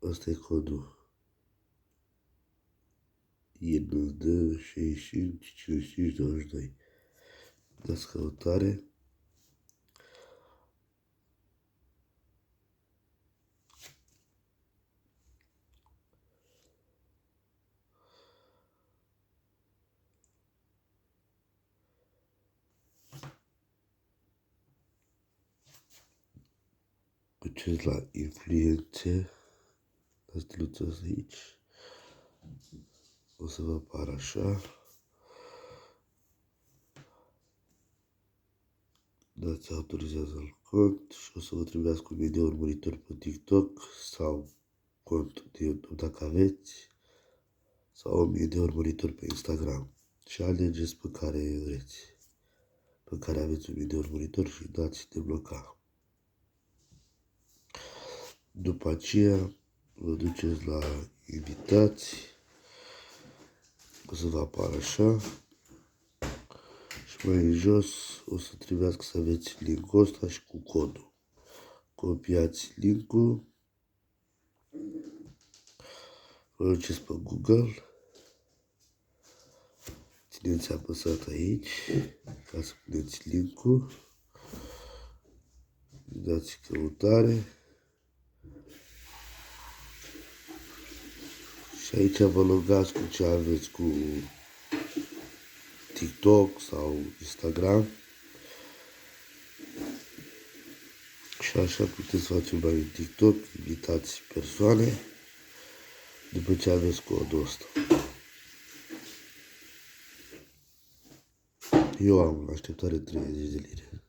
Asta e codul. IND 65 55 22. Dați căutare. Duceți la influențe. Dați steluța asta aici. O să vă apară așa. Dați autorizează al cont și o să vă trebuiască 1000 de urmăritori pe TikTok sau cont de YouTube dacă aveți sau 1000 de urmăritori pe Instagram și alegeți pe care vreți, pe care aveți 1000 de urmăritori și dați debloca. După aceea vă duceți la invitați, o să vă apară așa și mai în jos o să trebuiască să aveți linkul ăsta și cu codul. Copiați linkul, vă duceți pe Google, țineți apăsat aici ca să puneți linkul, dați căutare și aici vă logați cu ce aveți, cu TikTok sau Instagram și așa puteți face un live TikTok, invitați persoane după ce aveți codul ăsta. Eu am în așteptare 30 de lire.